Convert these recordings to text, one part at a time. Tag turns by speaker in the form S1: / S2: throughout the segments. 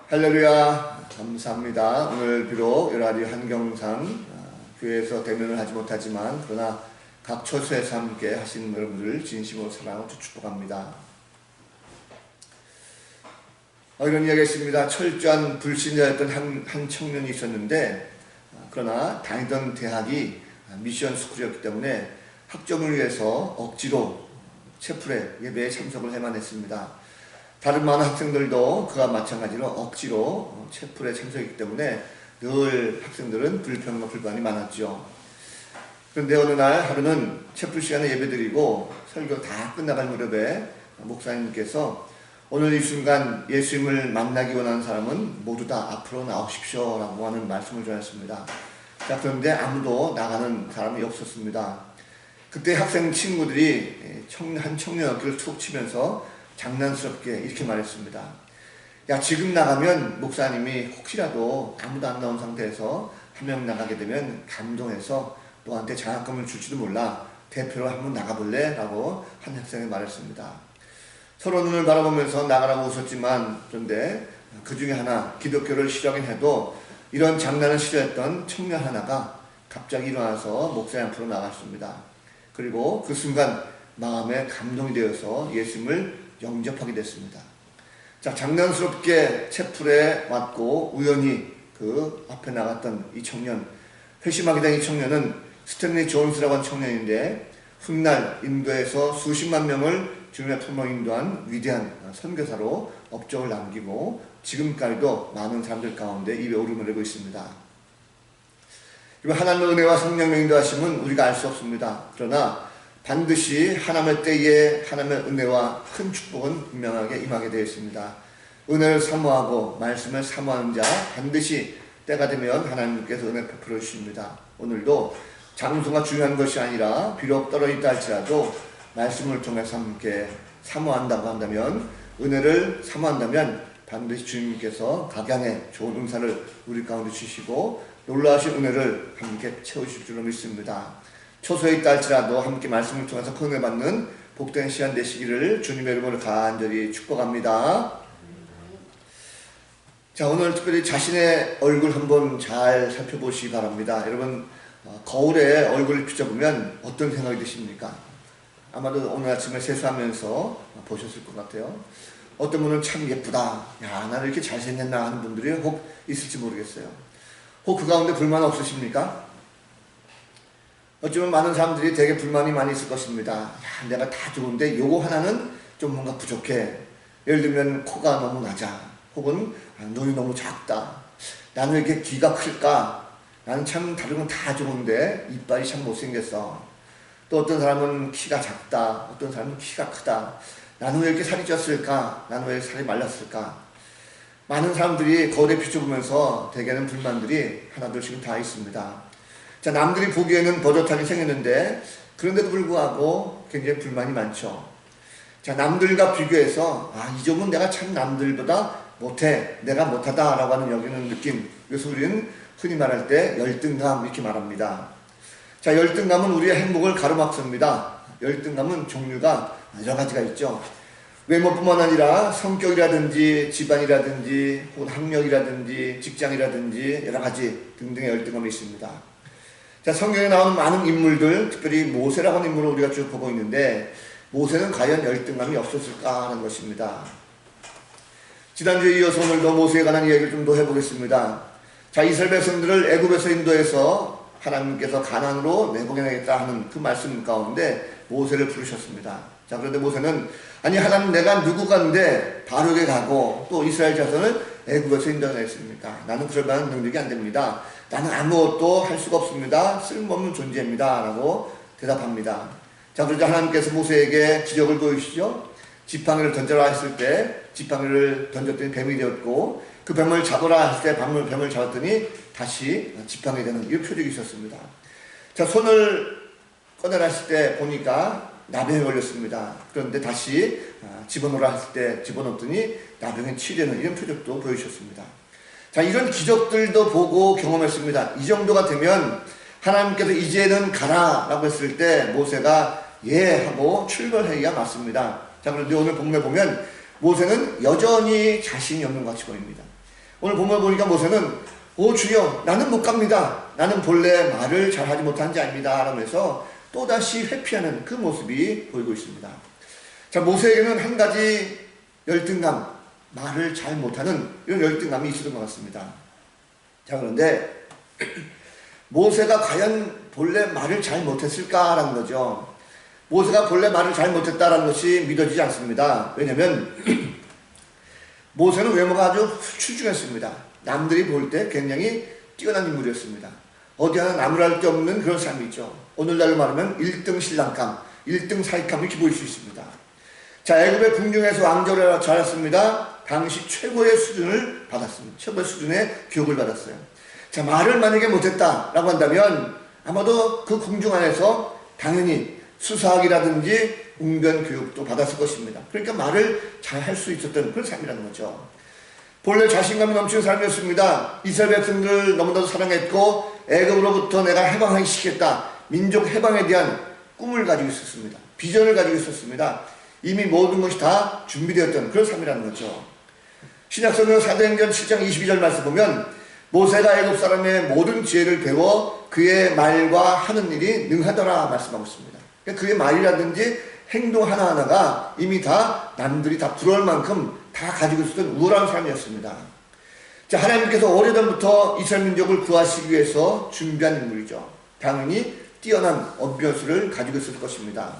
S1: 할렐루야, 감사합니다. 오늘 비록 여러가지 환경상 교회에서 대면을 하지 못하지만 그러나 각 처소에서 함께 하신 여러분들을 진심으로 사랑하고 축복합니다. 이런 이야기가 있습니다. 철저한 불신자였던 한 청년이 있었는데 그러나 다니던 대학이 미션 스쿨이었기 때문에 학점을 위해서 억지로 채플의 예배에 참석을 해만 했습니다. 다른 많은 학생들도 그와 마찬가지로 억지로 채플에 참석했기 때문에 늘 학생들은 불평과 불만이 많았죠. 그런데 어느 날 하루는 채플 시간에 예배드리고 설교 다 끝나갈 무렵에 목사님께서 오늘 이 순간 예수님을 만나기 원하는 사람은 모두 다 앞으로 나오십시오 라고 하는 말씀을 전했습니다. 자, 그런데 아무도 나가는 사람이 없었습니다. 그때 학생 친구들이 한 청년 어깨를 툭 치면서 장난스럽게 이렇게 말했습니다. 야, 지금 나가면 목사님이 혹시라도 아무도 안 나온 상태에서 한 명 나가게 되면 감동해서 너한테 장학금을 줄지도 몰라. 대표로 한번 나가볼래? 라고 한 학생이 말했습니다. 서로 눈을 바라보면서 나가라고 웃었지만 그런데 그 중에 하나 기독교를 싫어하긴 해도 이런 장난을 싫어했던 청년 하나가 갑자기 일어나서 목사님 앞으로 나갔습니다. 그리고 그 순간 마음에 감동이 되어서 예수님을 영접하게 됐습니다. 자, 장난스럽게 채플에 왔고 우연히 그 앞에 나갔던 이 청년, 회심하게 된 이 청년은 스탠리 존스라고 하는 청년인데 훗날 인도에서 수십만 명을 주님의 품으로 인도한 위대한 선교사로 업적을 남기고 지금까지도 많은 사람들 가운데 입에 오름을 내고 있습니다. 하나님의 은혜와 성령의 인도하심은 우리가 알 수 없습니다. 그러나 반드시 하나님의 때에 하나님의 은혜와 큰 축복은 분명하게 임하게 되어 있습니다. 은혜를 사모하고 말씀을 사모하는 자 반드시 때가 되면 하나님께서 은혜 베풀어 주십니다. 오늘도 장소가 중요한 것이 아니라 비록 떨어져 있다 할지라도 말씀을 통해서 함께 사모한다고 한다면 은혜를 사모한다면 반드시 주님께서 각양의 좋은 은사를 우리 가운데 주시고 놀라우신 은혜를 함께 채우실 줄로 믿습니다. 초소에 있다 할지라도 함께 말씀을 통해서 그 은혜 받는 복된 시간 되시기를 주님의 이름으로 간절히 축복합니다. 자, 오늘 특별히 자신의 얼굴 한번 잘 살펴보시기 바랍니다. 여러분, 거울에 얼굴을 비춰보면 어떤 생각이 드십니까? 아마도 오늘 아침에 세수하면서 보셨을 것 같아요. 어떤 분은 참 예쁘다. 야, 나를 이렇게 잘생겼나 하는 분들이 혹 있을지 모르겠어요. 혹 그 가운데 불만 없으십니까? 어쩌면 많은 사람들이 되게 불만이 많이 있을 것입니다. 야, 내가 다 좋은데 요거 하나는 좀 뭔가 부족해. 예를 들면 코가 너무 낮아. 혹은 눈이 너무 작다. 나는 왜 이렇게 귀가 클까? 나는 참 다른 건 다 좋은데 이빨이 참 못생겼어. 또 어떤 사람은 키가 작다. 어떤 사람은 키가 크다. 나는 왜 이렇게 살이 쪘을까? 나는 왜 살이 말랐을까? 많은 사람들이 거울에 비춰보면서 대개는 불만들이 하나둘씩 다 있습니다. 자, 남들이 보기에는 버젓하게 생겼는데 그런데도 불구하고 굉장히 불만이 많죠. 자, 남들과 비교해서 이 점은 내가 참 남들보다 못해, 내가 못하다 라고 하는 여기는 느낌. 그래서 우리는 흔히 말할 때 열등감 이렇게 말합니다. 자, 열등감은 우리의 행복을 가로막습니다. 열등감은 종류가 여러 가지가 있죠. 외모뿐만 아니라 성격이라든지 집안이라든지 혹은 학력이라든지 직장이라든지 여러 가지 등등의 열등감이 있습니다. 자, 성경에 나오는 많은 인물들, 특별히 모세라고 하는 인물을 우리가 쭉 보고 있는데 모세는 과연 열등감이 없었을까 하는 것입니다. 지난주에 이어서 오늘도 모세에 관한 이야기를 좀 더 해보겠습니다. 자, 이스라엘 백성들을 애굽에서 인도해서 하나님께서 가나안으로 내보내겠다 하는 그 말씀 가운데 모세를 부르셨습니다. 자, 그런데 모세는 아니 하나님 내가 누구간데 바로에게 가고 또 이스라엘 자손을 애굽에서 인도하겠습니까? 나는 그럴 만한 능력이 안 됩니다. 나는 아무것도 할 수가 없습니다. 쓸모없는 존재입니다. 라고 대답합니다. 자, 그러자 하나님께서 모세에게 기적을 보여주시죠. 지팡이를 던져라 했을 때 지팡이를 던졌더니 뱀이 되었고 그 뱀을 잡으라 했을 때 뱀을 잡았더니 다시 지팡이 되는 이 표적이 있었습니다. 자, 손을 꺼내라 했을 때 보니까 나병에 걸렸습니다. 그런데 다시 집어넣으라 했을 때 집어넣었더니 나병에 치유되는 이런 표적도 보여주셨습니다. 자, 이런 기적들도 보고 경험했습니다. 이 정도가 되면 하나님께서 이제는 가라 라고 했을 때 모세가 예 하고 출발하기가 맞습니다. 자, 그런데 오늘 본문에 보면 모세는 여전히 자신이 없는 것 같이 보입니다. 오늘 본문 보니까 모세는 오 주여 나는 못 갑니다. 나는 본래 말을 잘하지 못한 자입니다. 라면서 또다시 회피하는 그 모습이 보이고 있습니다. 자, 모세에게는 한 가지 열등감, 말을 잘 못하는 이런 열등감이 있었던 것 같습니다. 자, 그런데 모세가 과연 본래 말을 잘 못했을까라는 거죠. 모세가 본래 말을 잘 못했다라는 것이 믿어지지 않습니다. 왜냐하면 모세는 외모가 아주 출중했습니다. 남들이 볼 때 굉장히 뛰어난 인물이었습니다. 어디 하나 나무랄 데 없는 그런 사람이죠. 오늘날로 말하면 1등 신랑감, 1등 사익감 이렇게 보일 수 있습니다. 자, 애굽의 궁중에서 왕조를 자랐습니다. 당시 최고의 수준을 받았습니다. 최고의 수준의 교육을 받았어요. 자, 말을 만약에 못했다라고 한다면 아마도 그 궁중 안에서 당연히 수사학이라든지 웅변 교육도 받았을 것입니다. 그러니까 말을 잘 할 수 있었던 그런 삶이라는 거죠. 본래 자신감이 넘치는 삶이었습니다. 이스라엘 백성들을 너무나도 사랑했고 애굽으로부터 내가 해방하기 시켰다. 민족 해방에 대한 꿈을 가지고 있었습니다. 비전을 가지고 있었습니다. 이미 모든 것이 다 준비되었던 그런 삶이라는 거죠. 신약성경 사도행전 7장 22절 말씀 보면 모세가 애굽 사람의 모든 지혜를 배워 그의 말과 하는 일이 능하더라 말씀하고 있습니다. 그러니까 그의 말이라든지 행동 하나하나가 이미 다 남들이 다 부러울 만큼 다 가지고 있었던 우월한 사람이었습니다. 자, 하나님께서 오래전부터 이스라엘 민족을 구하시기 위해서 준비한 인물이죠. 당연히 뛰어난 언변수를 가지고 있을 것입니다.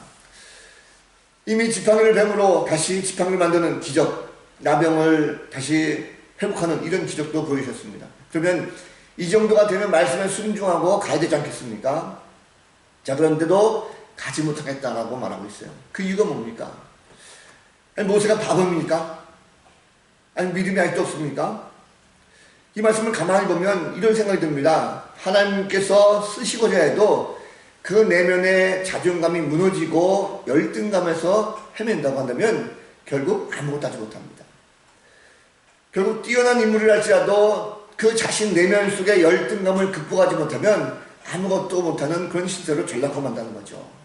S1: 이미 지팡이를 뱀으로 다시 지팡이를 만드는 기적, 나병을 다시 회복하는 이런 기적도 보이셨습니다. 그러면 이 정도가 되면 말씀에 순종하고 가야 되지 않겠습니까? 자, 그런데도 가지 못하겠다라고 말하고 있어요. 그 이유가 뭡니까? 아니, 모세가 바보입니까? 아니, 믿음이 아직도 없습니까? 이 말씀을 가만히 보면 이런 생각이 듭니다. 하나님께서 쓰시고자 해도 그 내면의 자존감이 무너지고 열등감에서 헤맨다고 한다면 결국 아무것도 하지 못합니다. 결국 뛰어난 인물이랄지라도 그 자신 내면 속의 열등감을 극복하지 못하면 아무것도 못하는 그런 신세로 전락하고 만다는 거죠.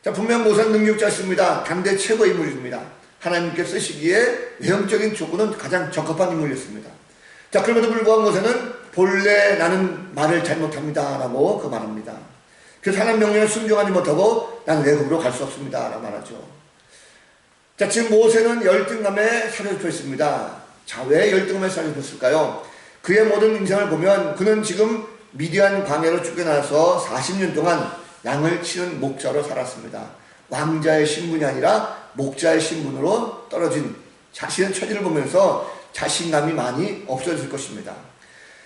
S1: 자, 분명 모세는 능력자였습니다. 당대 최고의 인물입니다. 하나님께 쓰시기에 외형적인 조건은 가장 적합한 인물이었습니다. 자, 그럼에도 불구하고 모세는 본래 나는 말을 잘못합니다 라고 그 말합니다. 그래서 하나님 명령에 순종하지 못하고 나는 애굽으로 갈 수 없습니다 라고 말하죠. 자, 지금 모세는 열등감에 사로잡혀 있습니다. 자, 왜 열등감에 사로잡혔을까요? 그의 모든 인생을 보면 그는 지금 미디안 광야로 쫓겨나서 40년 동안 양을 치는 목자로 살았습니다. 왕자의 신분이 아니라 목자의 신분으로 떨어진 자신의 처지를 보면서 자신감이 많이 없어질 것입니다.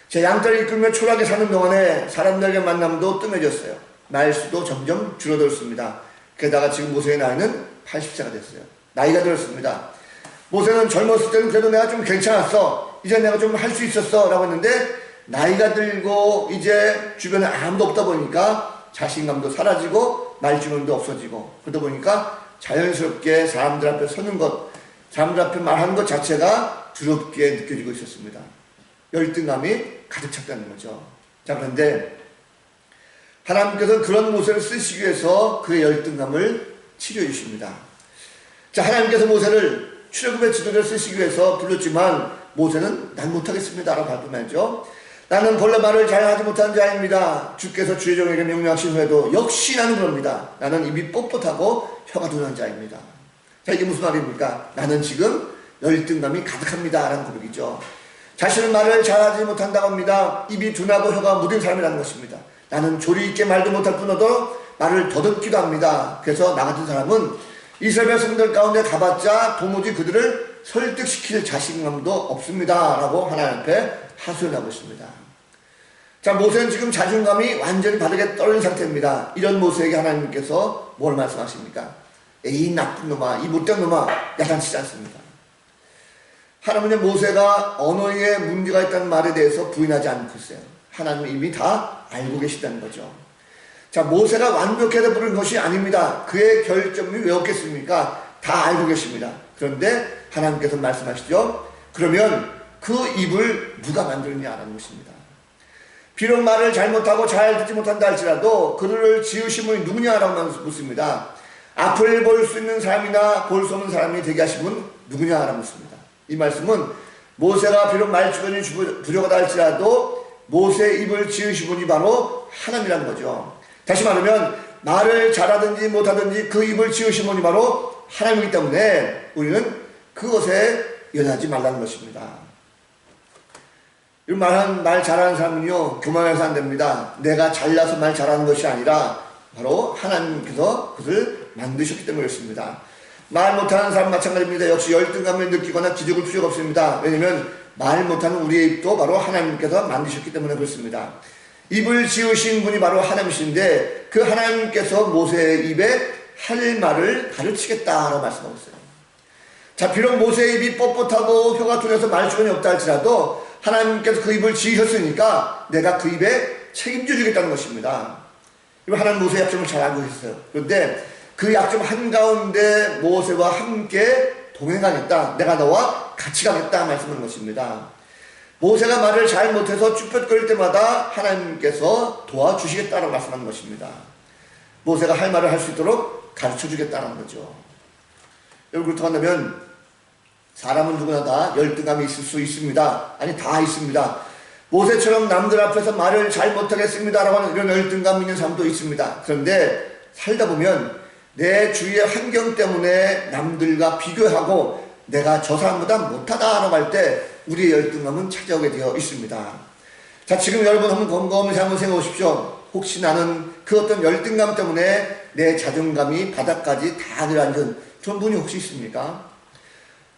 S1: 제 양떼를 이끌며 초라하게 사는 동안에 사람들에게 만남도 뜸해졌어요. 말수도 점점 줄어들었습니다. 게다가 지금 모세의 나이는 80세가 됐어요. 나이가 들었습니다. 모세는 젊었을 때는 그래도 내가 좀 괜찮았어. 이제 내가 좀 할 수 있었어. 라고 했는데 나이가 들고 이제 주변에 아무도 없다 보니까 자신감도 사라지고 말주문도 없어지고 그러다 보니까 자연스럽게 사람들 앞에 서는 것, 사람들 앞에 말하는 것 자체가 두렵게 느껴지고 있었습니다. 열등감이 가득 찼다는 거죠. 자, 그런데 하나님께서는 그런 모세를 쓰시기 위해서 그의 열등감을 치료해 주십니다. 자, 하나님께서 모세를 출애굽의 지도자를 쓰시기 위해서 불렀지만 모세는 난 못하겠습니다 라고 발표하죠. 나는 본래 말을 잘하지 못한 자입니다. 주께서 주의 종에게 명령하신 후에도 역시 나는 그럽니다. 나는 입이 뻣뻣하고 혀가 둔한 자입니다. 자, 이게 무슨 말입니까? 나는 지금 열등감이 가득합니다 라는 고백이죠. 자신은 말을 잘하지 못한다고 합니다. 입이 둔하고 혀가 무딘 사람이라는 것입니다. 나는 조리 있게 말도 못할 뿐더러 말을 더듬기도 합니다. 그래서 나 같은 사람은 이스라엘 백성들 가운데 가봤자 도무지 그들을 설득시킬 자신감도 없습니다 라고 하나님 앞에 하소연하고 있습니다. 자, 모세는 지금 자존감이 완전히 바닥에 떨어진 상태입니다. 이런 모세에게 하나님께서 뭘 말씀하십니까? 에이 나쁜 놈아, 이 못된 놈아, 야단치지 않습니다. 하나님은 모세가 언어에 문제가 있다는 말에 대해서 부인하지 않고 있어요. 하나님은 이미 다 알고 계시다는 거죠. 자, 모세가 완벽해서 부른 것이 아닙니다. 그의 결점이 왜 없겠습니까? 다 알고 계십니다. 그런데 하나님께서 말씀하시죠. 그러면 그 입을 누가 만들었냐라는 것입니다. 비록 말을 잘못하고 잘 듣지 못한다 할지라도 그들을 지으신 분이 누구냐라고 묻습니다. 앞을 볼 수 있는 사람이나 볼 수 없는 사람이 되게 하신 분 누구냐라고 묻습니다. 이 말씀은 모세가 비록 말주변이 부족하다 할지라도 모세의 입을 지으신 분이 바로 하나님이라는 거죠. 다시 말하면 말을 잘하든지 못하든지 그 입을 지으신 분이 바로 하나님이기 때문에 우리는 그것에 연하지 말라는 것입니다. 말 잘하는 사람은요, 교만해서 안 됩니다. 내가 잘나서 말 잘하는 것이 아니라 바로 하나님께서 그것을 만드셨기 때문에 그렇습니다. 말 못하는 사람 마찬가지입니다. 역시 열등감을 느끼거나 기죽을 필요가 없습니다. 왜냐하면 말 못하는 우리의 입도 바로 하나님께서 만드셨기 때문에 그렇습니다. 입을 지으신 분이 바로 하나님이신데 그 하나님께서 모세의 입에 할 말을 가르치겠다라고 말씀하고 있어요. 자, 비록 모세의 입이 뻣뻣하고 혀가 둔해서 말주변이 없다 할지라도 하나님께서 그 입을 지으셨으니까 내가 그 입에 책임져 주겠다는 것입니다. 하나님 모세의 약점을 잘 알고 있어요. 그런데 그 약점 한가운데 모세와 함께 동행하겠다. 내가 너와 같이 가겠다 말씀하는 것입니다. 모세가 말을 잘 못해서 쭈뼛거릴 때마다 하나님께서 도와주시겠다라고 말씀하는 것입니다. 모세가 할 말을 할 수 있도록 가르쳐 주겠다는 거죠. 여러분, 그렇다고 한다면 사람은 누구나 다 열등감이 있을 수 있습니다. 아니, 다 있습니다. 모세처럼 남들 앞에서 말을 잘 못하겠습니다라고 하는 이런 열등감 있는 사람도 있습니다. 그런데 살다 보면 내 주위의 환경 때문에 남들과 비교하고 내가 저 사람보다 못하다라고 할 때 우리의 열등감은 찾아오게 되어 있습니다. 자, 지금 여러분 한번 곰곰이 한번 생각해 보십시오. 혹시 나는 그 어떤 열등감 때문에 내 자존감이 바닥까지 다 내려앉은 그런 분이 혹시 있습니까?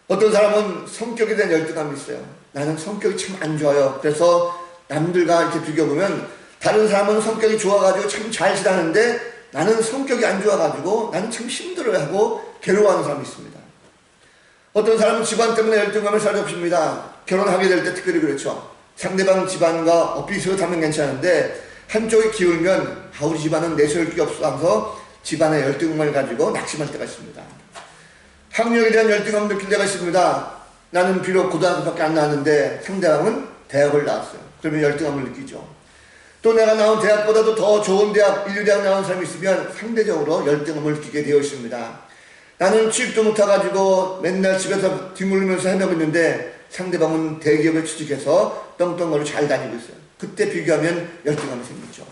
S1: 어떤 사람은 성격에 대한 열등감이 있어요. 나는 성격이 참 안 좋아요. 그래서 남들과 이렇게 비교해보면 다른 사람은 성격이 좋아가지고 참 잘 지내는데 나는 성격이 안 좋아가지고 나는 참 힘들어하고 괴로워하는 사람이 있습니다. 어떤 사람은 집안 때문에 열등감을 사려옵습니다. 결혼하게 될 때 특별히 그렇죠. 상대방 집안과 엇비슷하면 괜찮은데 한쪽이 기울면 우리 집안은 내세울 게 없어 하면서 집안의 열등감을 가지고 낙심할 때가 있습니다. 학력에 대한 열등감을 느낄 때가 있습니다. 나는 비록 고등학교밖에 안 나왔는데 상대방은 대학을 나왔어요. 그러면 열등감을 느끼죠. 또 내가 나온 대학보다도 더 좋은 대학, 인류대학 나온 사람이 있으면 상대적으로 열등감을 느끼게 되어 있습니다. 나는 취업도 못해가지고 맨날 집에서 뒹굴면서 헤매고 있는데 상대방은 대기업에 취직해서 떵떵거리고 잘 다니고 있어요. 그때 비교하면 열등감이 생기죠.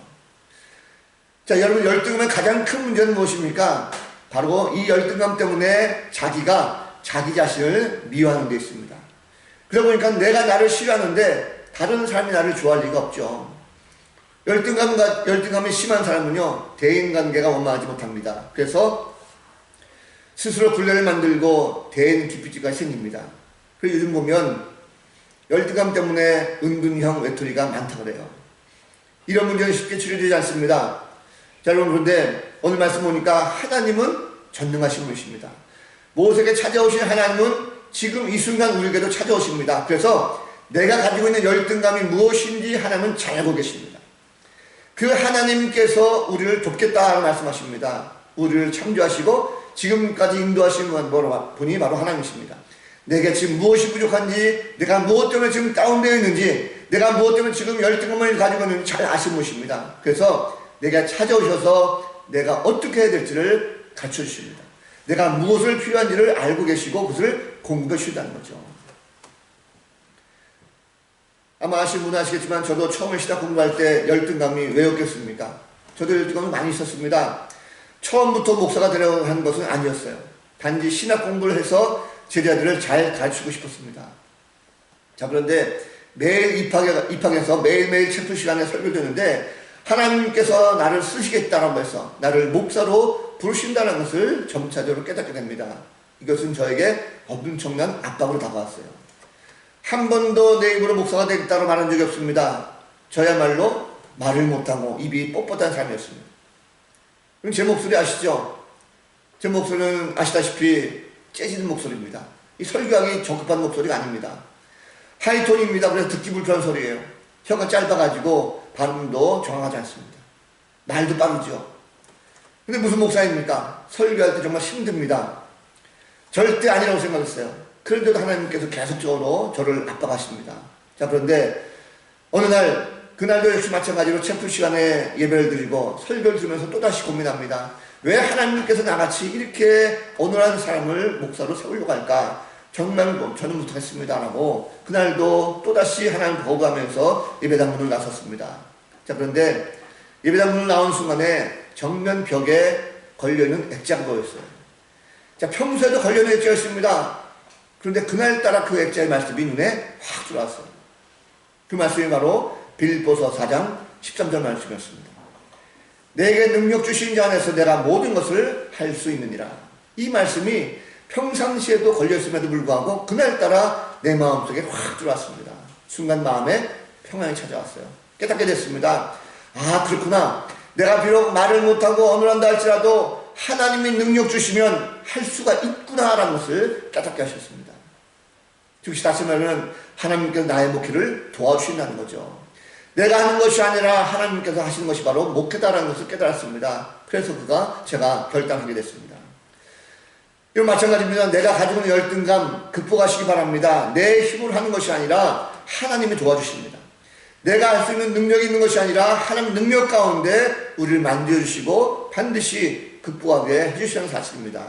S1: 자, 여러분, 열등감의 가장 큰 문제는 무엇입니까? 바로 이 열등감 때문에 자기가 자기 자신을 미워하는 데 있습니다. 그러다 보니까 내가 나를 싫어하는데 다른 사람이 나를 좋아할 리가 없죠. 열등감이 심한 사람은요, 대인관계가 원만하지 못합니다. 그래서 스스로 굴레를 만들고 대인 기피지가 생깁니다. 그래서 요즘 보면 열등감 때문에 은둔형 외톨이가 많다고 그래요. 이런 문제는 쉽게 치료되지 않습니다. 자, 여러분, 그런데 오늘 말씀 보니까 하나님은 전능하신 분이십니다. 모세에게 찾아오신 하나님은 지금 이 순간 우리에게도 찾아오십니다. 그래서 내가 가지고 있는 열등감이 무엇인지 하나님은 잘 알고 계십니다. 그 하나님께서 우리를 돕겠다고 말씀하십니다. 우리를 창조하시고 지금까지 인도하신 분이 바로 하나님이십니다. 내게 지금 무엇이 부족한지, 내가 무엇 때문에 지금 다운되어 있는지, 내가 무엇 때문에 지금 열등감을 가지고 있는지 잘 아시는 분이십니다. 그래서 내가 찾아오셔서 내가 어떻게 해야 될지를 가르쳐 주십니다. 내가 무엇을 필요한지를 알고 계시고 그것을 공부해 주신다는 거죠. 아마 아시는 분은 아시겠지만 저도 처음에 신학 공부할 때 열등감이 왜 없겠습니까? 저도 열등감이 많이 있었습니다. 처음부터 목사가 되려고 한 것은 아니었어요. 단지 신학 공부를 해서 제자들을 잘 가르치고 싶었습니다. 자, 그런데 매일 입학해서 매일매일 체프 시간에 설교되는데 하나님께서 나를 쓰시겠다라고 해서 나를 목사로 부르신다는 것을 점차적으로 깨닫게 됩니다. 이것은 저에게 엄청난 압박으로 다가왔어요. 한 번도 내 입으로 목사가 되겠다고 말한 적이 없습니다. 저야말로 말을 못하고 입이 뻣뻣한 사람이었습니다. 그럼 제 목소리 아시죠? 제 목소리는 아시다시피 째지는 목소리입니다. 이 설교하기 적합한 목소리가 아닙니다. 하이톤입니다. 그래서 듣기 불편한 소리예요. 혀가 짧아가지고 발음도 정확하지 않습니다. 말도 빠르죠. 근데 무슨 목사입니까? 설교할 때 정말 힘듭니다. 절대 아니라고 생각했어요. 그런데도 하나님께서 계속적으로 저를 압박하십니다. 자, 그런데 어느 날, 그날도 역시 마찬가지로 체프 시간에 예배를 드리고 설교를 들으면서 또다시 고민합니다. 왜 하나님께서 나같이 이렇게 어눌한 사람을 목사로 세우려고 할까? 정말 저는 못하겠습니다라고 그날도 또다시 하나님 거부하면서 예배당문을 나섰습니다. 자, 그런데 예배당문을 나온 순간에 정면 벽에 걸려있는 액자가 보였어요. 자, 평소에도 걸려있는 액자였습니다. 그런데 그날따라 그 액자의 말씀이 눈에 확 들어왔어요. 그 말씀이 바로 빌립보서 4장 13절 말씀이었습니다. 내게 능력 주신 자 안에서 내가 모든 것을 할 수 있느니라. 이 말씀이 평상시에도 걸렸음에도 불구하고 그날따라 내 마음속에 확 들어왔습니다. 순간 마음에 평안이 찾아왔어요. 깨닫게 됐습니다. 아, 그렇구나. 내가 비록 말을 못하고 언어를 한다 할지라도 하나님이 능력 주시면 할 수가 있구나라는 것을 깨닫게 하셨습니다. 즉시 다시 말하면 하나님께서 나의 목회를 도와주신다는 거죠. 내가 하는 것이 아니라 하나님께서 하시는 것이 바로 목회다라는 것을 깨달았습니다. 그래서 제가 결단하게 됐습니다. 이건 마찬가지입니다. 내가 가지고 있는 열등감 극복하시기 바랍니다. 내 힘으로 하는 것이 아니라 하나님이 도와주십니다. 내가 할 수 있는 능력이 있는 것이 아니라 하나님 능력 가운데 우리를 만들어주시고 반드시 극복하게 해주시는 사실입니다.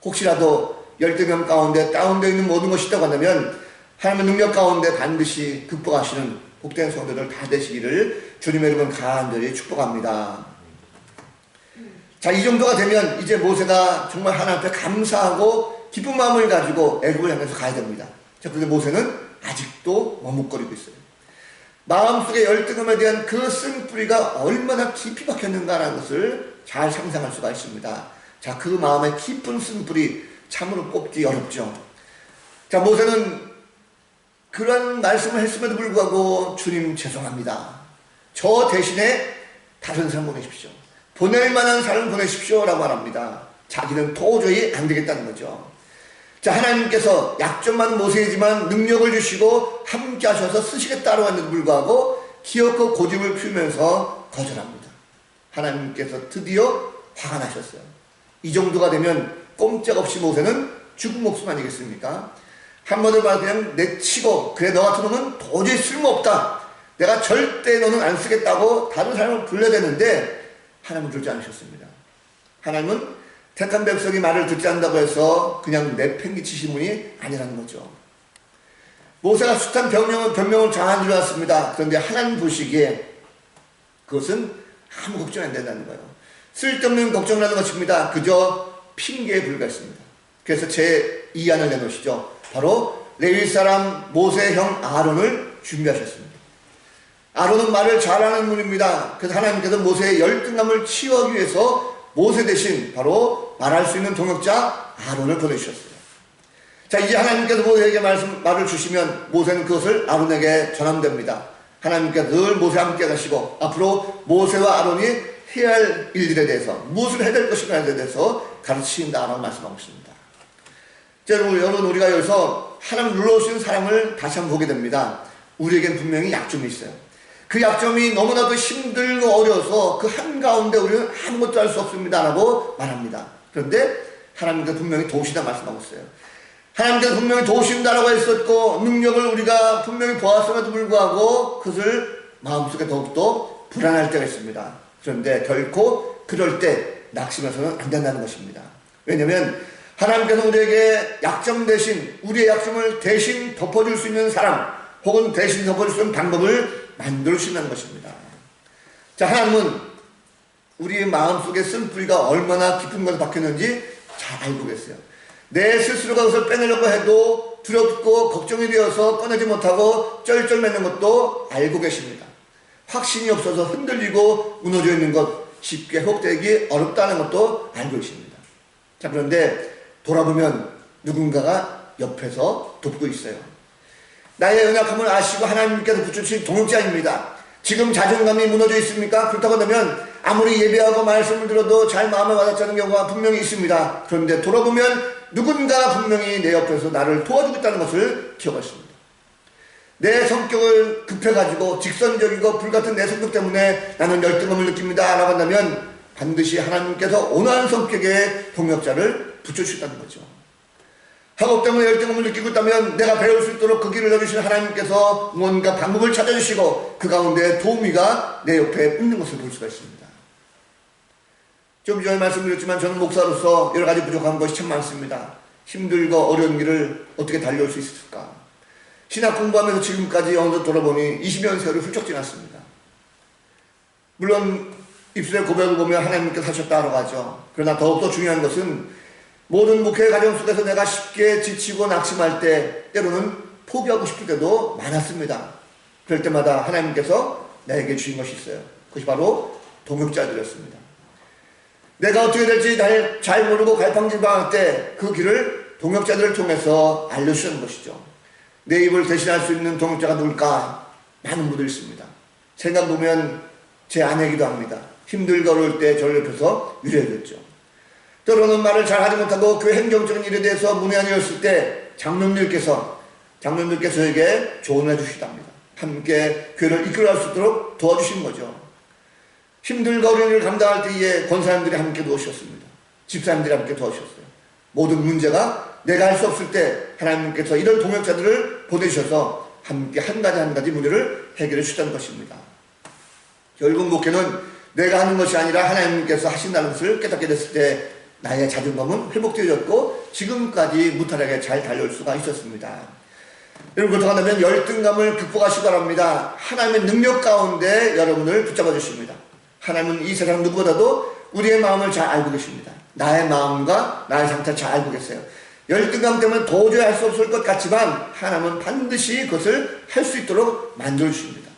S1: 혹시라도 열등감 가운데 다운되어 있는 모든 것이 있다고 한다면 하나님의 능력 가운데 반드시 극복하시는 복된 성도들 다 되시기를 주님의 이름은 간절히 축복합니다. 자, 이 정도가 되면 이제 모세가 정말 하나님 앞에 감사하고 기쁜 마음을 가지고 애굽을 향해서 가야 됩니다. 자, 그런데 모세는 아직도 머뭇거리고 있어요. 마음속에 열등감에 대한 그 쓴뿌리가 얼마나 깊이 박혔는가라는 것을 잘 상상할 수가 있습니다. 자, 그 마음의 깊은 쓴뿌리 참으로 뽑기 어렵죠. 자, 모세는 그런 말씀을 했음에도 불구하고 주님 죄송합니다. 저 대신에 다른 사람 보내십시오. 보낼 만한 사람을 보내십시오 라고 말합니다. 자기는 도저히 안 되겠다는 거죠. 자, 하나님께서 약점 많은 모세이지만 능력을 주시고 함께 하셔서 쓰시겠다고 했는데도 불구하고 기어코 고집을 피우면서 거절합니다. 하나님께서 드디어 화가 나셨어요. 이 정도가 되면 꼼짝없이 모세는 죽은 목숨 아니겠습니까? 한번을 봐 그냥 내치고 그래 너 같은 놈은 도저히 쓸모없다. 내가 절대 너는 안 쓰겠다고 다른 사람을 불러대는데 하나님은 그러지 않으셨습니다. 하나님은 택한 백성이 말을 듣지 않는다고 해서 그냥 내팽개치신 분이 아니라는 거죠. 모세가 숱한 변명을 장한 줄 알았습니다. 그런데 하나님 보시기에 그것은 아무 걱정이 안 된다는 거예요. 쓸데없는 걱정을 하는 것입니다. 그저 핑계에 불과했습니다. 그래서 제 2안을 내놓으시죠. 바로 레위 사람 모세의 형 아론을 준비하셨습니다. 아론은 말을 잘하는 분입니다. 그래서 하나님께서 모세의 열등감을 치유하기 위해서 모세 대신 바로 말할 수 있는 동역자 아론을 보내주셨어요. 자, 이제 하나님께서 모세에게 말을 주시면 모세는 그것을 아론에게 전함됩니다. 하나님께서 늘 모세와 함께 가시고 앞으로 모세와 아론이 해야 할 일들에 대해서 무엇을 해야 될 것인가에 대해서 가르치신다라고 말씀하고 있습니다. 자, 여러분 우리가 여기서 하나님 눌러오시는 사람을 다시 한번 보게 됩니다. 우리에겐 분명히 약점이 있어요. 그 약점이 너무나도 힘들고 어려워서 그 한가운데 우리는 아무것도 할 수 없습니다 라고 말합니다. 그런데 하나님께서 분명히 도우시다 말씀하고 있어요. 하나님께서 분명히 도우신다라고 했었고 능력을 우리가 분명히 보았음에도 불구하고 그것을 마음속에 더욱더 불안할 때가 있습니다. 그런데 결코 그럴 때 낙심해서는 안 된다는 것입니다. 왜냐하면 하나님께서 우리에게 약점 대신 우리의 약점을 대신 덮어줄 수 있는 사람 혹은 대신 덮어줄 수 있는 방법을 만들어 주신다는 것입니다. 자, 하나님은 우리의 마음속에 쓴뿌리가 얼마나 깊은 것에 박혔는지 잘 알고 계세요. 내 스스로가 그것을 빼내려고 해도 두렵고 걱정이 되어서 꺼내지 못하고 쩔쩔매는 것도 알고 계십니다. 확신이 없어서 흔들리고 무너져 있는 것 쉽게 회복되기 어렵다는 것도 알고 계십니다. 자, 그런데 돌아보면 누군가가 옆에서 돕고 있어요. 나의 연약함을 아시고 하나님께서 붙여주신 동역자입니다. 지금 자존감이 무너져 있습니까? 그렇다고 한다면 아무리 예배하고 말씀을 들어도 잘 마음에 와닿지 않는 경우가 분명히 있습니다. 그런데 돌아보면 누군가 분명히 내 옆에서 나를 도와주겠다는 것을 기억하십니다. 내 성격을 급해가지고 직선적이고 불같은 내 성격 때문에 나는 열등감을 느낍니다 라고 한다면 반드시 하나님께서 온화한 성격의 동역자를 붙여주신다는 거죠. 학업 때문에 열등감을 느끼고 있다면 내가 배울 수 있도록 그 길을 내주신 하나님께서 뭔가 방법을 찾아주시고 그 가운데 도우미가 내 옆에 있는 것을 볼 수가 있습니다. 좀 전에 말씀드렸지만 저는 목사로서 여러 가지 부족한 것이 참 많습니다. 힘들고 어려운 길을 어떻게 달려올 수 있을까? 신학 공부하면서 지금까지 어느덧 돌아보니 20년 세월이 훌쩍 지났습니다. 물론 입술의 고백을 보면 하나님께서 하셨다고 하죠. 그러나 더욱더 중요한 것은 모든 목회 과정 속에서 내가 쉽게 지치고 낙심할 때 때로는 포기하고 싶을 때도 많았습니다. 그럴 때마다 하나님께서 나에게 주신 것이 있어요. 그것이 바로 동역자들이었습니다. 내가 어떻게 될지 잘 모르고 갈팡질팡할 때 그 길을 동역자들을 통해서 알려주시는 것이죠. 내 입을 대신할 수 있는 동역자가 누굴까? 많은 분들이 있습니다. 생각해보면 제 아내이기도 합니다. 힘들고 어려울 때 저를 옆에서 위로해줬죠. 때로는 말을 잘 하지 못하고 그 행정적인 일에 대해서 문외한이었을 때 장로님들께서 저에게 조언을 해주시답니다. 함께 교회를 이끌어갈 수 있도록 도와주신 거죠. 힘들고 어려운 일을 감당할 때에 권사님들이 함께 도와주셨습니다. 집사님들이 함께 도와주셨어요. 모든 문제가 내가 할 수 없을 때 하나님께서 이런 동역자들을 보내주셔서 함께 한 가지 문제를 해결해 주셨다는 것입니다. 결국 목회는 내가 하는 것이 아니라 하나님께서 하신다는 것을 깨닫게 됐을 때 나의 자존감은 회복되어졌고 지금까지 무탈하게 잘 달려올 수가 있었습니다. 여러분, 그렇다고 한다면 열등감을 극복하시기 바랍니다. 하나님의 능력 가운데 여러분을 붙잡아 주십니다. 하나님은 이 세상 누구보다도 우리의 마음을 잘 알고 계십니다. 나의 마음과 나의 상태를 잘 알고 계세요. 열등감 때문에 도저히 할 수 없을 것 같지만 하나님은 반드시 그것을 할 수 있도록 만들어 주십니다.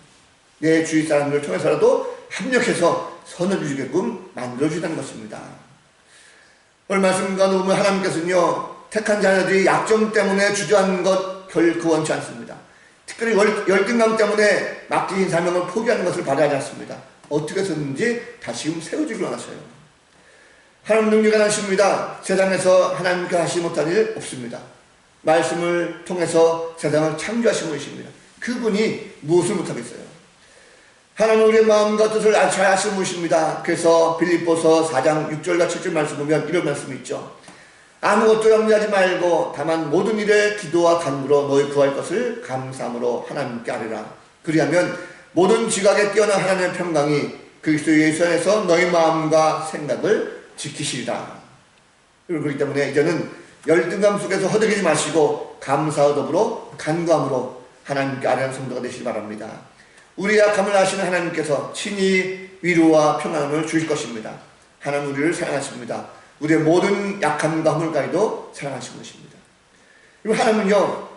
S1: 내 주위 사람들을 통해서라도 합력해서 선을 주시게끔 만들어 주시는 것입니다. 오늘 말씀 가운데 보면 하나님께서는요, 택한 자녀들이 약점 때문에 주저하는 것 결코 원치 않습니다. 특별히 열등감 때문에 맡기신 사명을 포기하는 것을 바라지 않습니다. 어떻게 해서든지 다시금 세워주기로 하셔요. 하나님 능력이 하나십니다. 세상에서 하나님께 하시지 못할 일 없습니다. 말씀을 통해서 세상을 창조하신 분이십니다. 그분이 무엇을 못하겠어요? 하나님은 우리의 마음과 뜻을 잘 아시는 분이십니다. 그래서 빌립보서 4장 6절과 7절 말씀 보면 이런 말씀이 있죠. 아무것도 염려하지 말고 다만 모든 일에 기도와 간구로 너희 구할 것을 감사함으로 하나님께 아뢰라. 그리하면 모든 지각에 뛰어난 하나님의 평강이 그리스도 예수 안에서 너희 마음과 생각을 지키시리라. 그렇기 때문에 이제는 열등감 속에서 허덕이지 마시고 감사와 더불어 간구함으로 하나님께 아뢰는 성도가 되시기 바랍니다. 우리의 약함을 아시는 하나님께서 친히 위로와 평안을 주실 것입니다. 하나님 우리를 사랑하십니다. 우리의 모든 약함과 허물 가운데도 사랑하시는 것입니다. 그리고 하나님은요,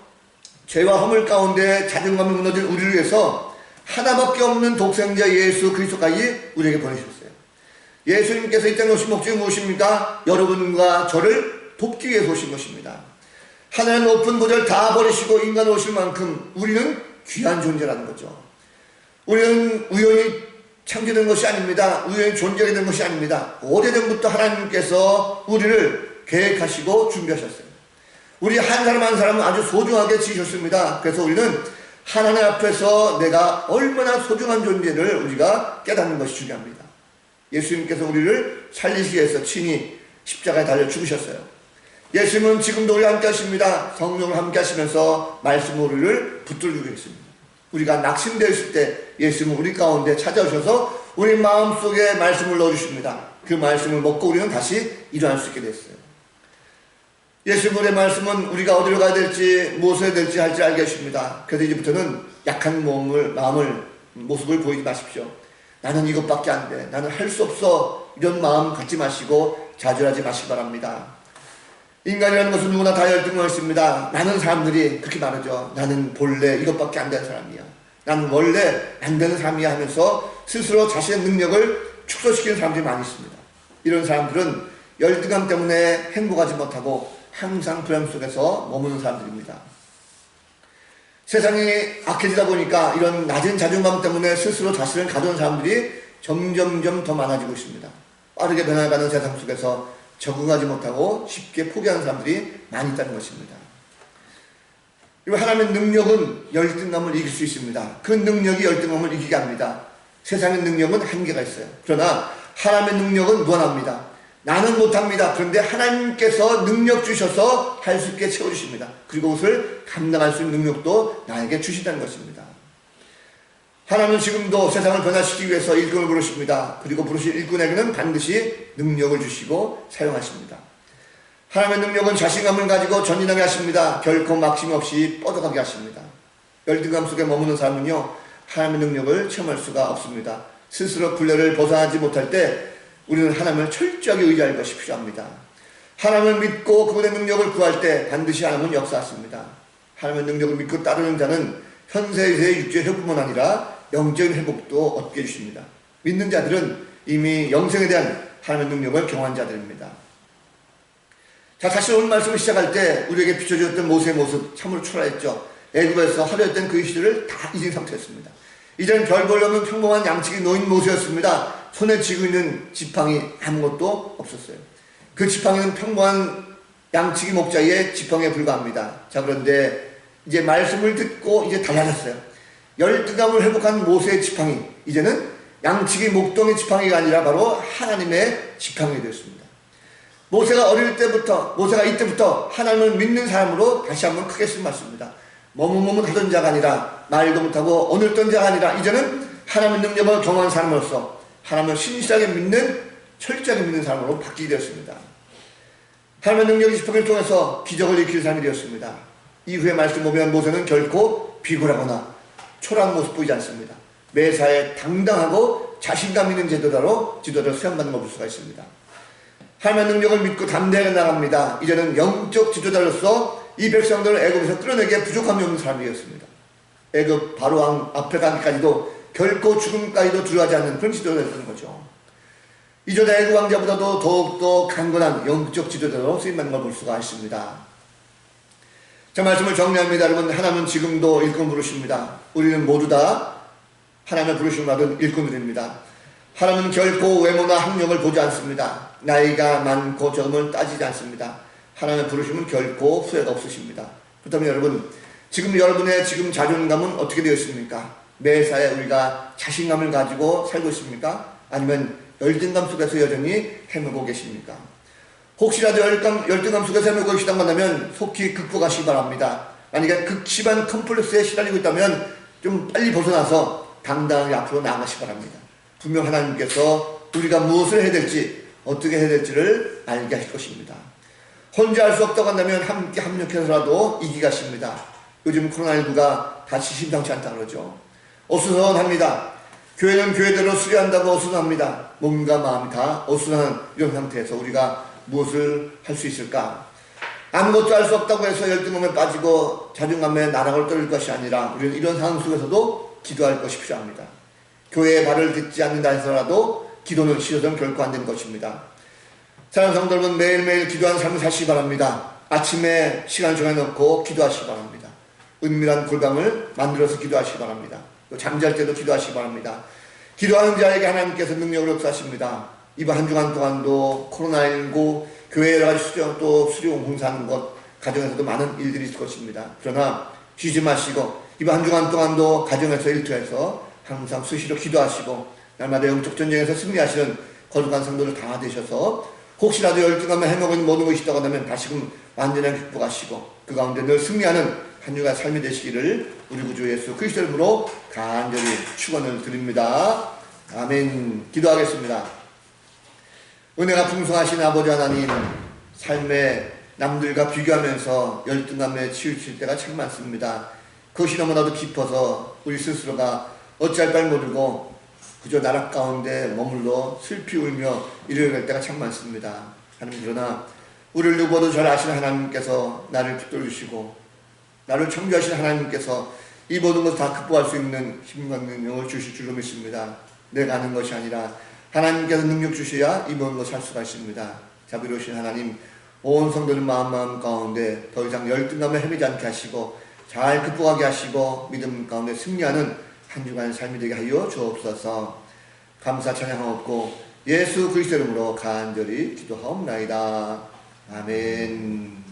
S1: 죄와 허물 가운데 자존감이 무너진 우리를 위해서 하나밖에 없는 독생자 예수 그리스도까지 우리에게 보내셨어요. 예수님께서 이 땅에 오신 목적이 무엇입니까? 여러분과 저를 돕기 위해서 오신 것입니다. 하나님 높은 보좌를 다 버리시고 인간 오실 만큼 우리는 귀한 존재라는 거죠. 우리는 우연히 창조된 것이 아닙니다. 우연히 존재하게 된 것이 아닙니다. 오래전부터 하나님께서 우리를 계획하시고 준비하셨어요. 우리 한 사람 한 사람은 아주 소중하게 지으셨습니다. 그래서 우리는 하나님 앞에서 내가 얼마나 소중한 존재를 우리가 깨닫는 것이 중요합니다. 예수님께서 우리를 살리시기 위해서 친히 십자가에 달려 죽으셨어요. 예수님은 지금도 우리와 함께 하십니다. 성령을 함께 하시면서 말씀으로 우리를 붙들고 계십니다. 우리가 낙심되어 있을 때 예수님은 우리 가운데 찾아오셔서 우리 마음속에 말씀을 넣어주십니다. 그 말씀을 먹고 우리는 다시 일어날 수 있게 됐어요. 예수님의 말씀은 우리가 어디로 가야 될지 무엇을 해야 될지 할지 알게 하십니다. 그래서 이제부터는 약한 마음을 모습을 보이지 마십시오. 나는 이것밖에 안 돼. 나는 할 수 없어. 이런 마음 갖지 마시고 좌절하지 마시기 바랍니다. 인간이라는 것은 누구나 다 열등감이 있습니다. 많은 사람들이 그렇게 말하죠. 나는 본래 이것밖에 안 되는 사람이야. 나는 원래 안 되는 사람이야 하면서 스스로 자신의 능력을 축소시키는 사람들이 많이 있습니다. 이런 사람들은 열등감 때문에 행복하지 못하고 항상 불안 속에서 머무는 사람들입니다. 세상이 악해지다 보니까 이런 낮은 자존감 때문에 스스로 자신을 가두는 사람들이 점점점 더 많아지고 있습니다. 빠르게 변화가는 세상 속에서 적응하지 못하고 쉽게 포기하는 사람들이 많이 있다는 것입니다. 그리고 하나님의 능력은 열등감을 이길 수 있습니다. 그 능력이 열등감을 이기게 합니다. 세상의 능력은 한계가 있어요. 그러나 하나님의 능력은 무한합니다. 나는 못합니다. 그런데 하나님께서 능력 주셔서 할 수 있게 채워주십니다. 그리고 그것을 감당할 수 있는 능력도 나에게 주시다는 것입니다. 하나님은 지금도 세상을 변화시키기 위해서 일꾼을 부르십니다. 그리고 부르신 일꾼에게는 반드시 능력을 주시고 사용하십니다. 하나님의 능력은 자신감을 가지고 전진하게 하십니다. 결코 막힘없이 뻗어가게 하십니다. 열등감 속에 머무는 사람은요, 하나님의 능력을 체험할 수가 없습니다. 스스로 굴레를 벗어나지 못할 때 우리는 하나님을 철저하게 의지할 것이 필요합니다. 하나님을 믿고 그분의 능력을 구할 때 반드시 하나님은 역사하십니다. 하나님의 능력을 믿고 따르는 자는 현세에서의 육체의 회복뿐만 아니라 영적인 회복도 얻게 해주십니다. 믿는 자들은 이미 영생에 대한 하나님의 능력을 경험한 자들입니다. 자, 다시 오늘 말씀을 시작할 때 우리에게 비춰주었던 모세의 모습 참으로 초라했죠. 애굽에서 화려했던 그 시절을 다 잊은 상태였습니다. 이제는 별 볼 없는 평범한 양치기 노인 모세였습니다. 손에 쥐고 있는 지팡이 아무것도 없었어요. 그 지팡이는 평범한 양치기 목자의 지팡이에 불과합니다. 자, 그런데 이제 말씀을 듣고 이제 달라졌어요. 열등감을 회복한 모세의 지팡이, 이제는 양치기 목동의 지팡이가 아니라 바로 하나님의 지팡이가 되었습니다. 모세가 이때부터 하나님을 믿는 사람으로 다시 한번 크게 말씀입니다. 머뭇머뭇하던 자가 아니라, 말도 못하고 어눌던 자가 아니라, 이제는 하나님의 능력을 경험한 사람으로서 하나님을 신실하게 믿는, 철저하게 믿는 사람으로 바뀌게 되었습니다. 하나님의 능력의 지팡이를 통해서 기적을 일으키는 사람이 되었습니다. 이후에 말씀 보면 모세는 결코 비굴하거나 초라한 모습 보이지 않습니다. 매사에 당당하고 자신감 있는 지도자로 수양받는 걸 볼 수가 있습니다. 하나님의 능력을 믿고 담대하게 나갑니다. 이제는 영적 지도자로서 이 백성들을 애굽에서 끌어내기에 부족함이 없는 사람이 되었습니다. 애굽 바로왕 앞에 가기까지도 결코 죽음까지도 두려워하지 않는 그런 지도자였던 거죠. 이전에 애굽 왕자보다도 더욱더 강건한 영적 지도자로 쓰임받는 걸 볼 수가 있습니다. 자, 말씀을 정리합니다. 여러분, 하나님은 지금도 일꾼 부르십니다. 우리는 모두 다 하나님의 부르심을 받은 일꾼들입니다. 하나님은 결코 외모나 학력을 보지 않습니다. 나이가 많고 적음을 따지지 않습니다. 하나님의 부르심은 결코 후회가 없으십니다. 그렇다면 여러분, 지금 여러분의 자존감은 어떻게 되어 있습니까? 매사에 우리가 자신감을 가지고 살고 있습니까? 아니면 열등감 속에서 여전히 헤매고 계십니까? 혹시라도 열등감 속에서 헤매고 계시다고 한다면 속히 극복하시기 바랍니다. 만약에 극심한 컴플렉스에 시달리고 있다면 좀 빨리 벗어나서 당당하게 앞으로 나아가시기 바랍니다. 분명 하나님께서 우리가 무엇을 해야 될지, 어떻게 해야 될지를 알게 하실 것입니다. 혼자 할 수 없다고 한다면 함께 합력해서라도 이기게 하십니다. 요즘 코로나19가 다시 심상치 않다 그러죠. 어수선합니다. 교회는 교회대로 수리한다고 어수선합니다. 몸과 마음이 다 어수선한 이런 상태에서 우리가 무엇을 할 수 있을까? 아무것도 할 수 없다고 해서 열등감에 빠지고 자존감에 나락을 떨릴 것이 아니라 우리는 이런 상황 속에서도 기도할 것이 필요합니다. 교회의 말을 듣지 않는다 해서라도 기도는 쉬어서는 결코 안 되는 것입니다. 사랑하는 성도 여러분, 매일매일 기도하는 삶을 사시기 바랍니다. 아침에 시간 정해놓고 기도하시기 바랍니다. 은밀한 골방을 만들어서 기도하시기 바랍니다. 또 잠잘 때도 기도하시기 바랍니다. 기도하는 자에게 하나님께서 능력을 역사하십니다. 이번 한 주간 동안도 코로나19 교회 여러 가지 수용 봉사하는 것, 가정에서도 많은 일들이 있을 것입니다. 그러나 쉬지 마시고 이번 한 주간 동안도 가정에서 일터에서 항상 수시로 기도하시고 날마다 영적 전쟁에서 승리하시는 거룩한 성도들 다 되셔서 혹시라도 열등감에 해먹은 모든 것이 있다고 하면 다시금 완전하게 극복하시고 그 가운데 늘 승리하는 한 주간 삶이 되시기를 우리 구주 예수 그리스도 이름으로 간절히 축원을 드립니다. 아멘. 기도하겠습니다. 은혜가 풍성하신 아버지 하나님, 삶에 남들과 비교하면서 열등감에 치우칠 때가 참 많습니다. 그것이 너무나도 깊어서 우리 스스로가 어찌할 바를 모르고 그저 나락 가운데 머물러 슬피 울며 이르게 때가 참 많습니다. 하나님, 그러나 우리를 누구보다 잘 아시는 하나님께서 나를 붙들으시고 나를 청구하시는 하나님께서 이 모든 것을 다 극복할 수 있는 힘과 능력을 주실 줄로 믿습니다. 내가 하는 것이 아니라 하나님께서 능력 주셔야 이 모든 것을 할 수가 있습니다. 자비로우신 하나님, 온 성도들 마음 가운데 더 이상 열등감에 헤매지 않게 하시고 잘 극복하게 하시고 믿음 가운데 승리하는 한 주간 삶이 되게 하여 주옵소서. 감사 찬양하옵고 예수 그리스도 이름으로 간절히 기도하옵나이다. 아멘.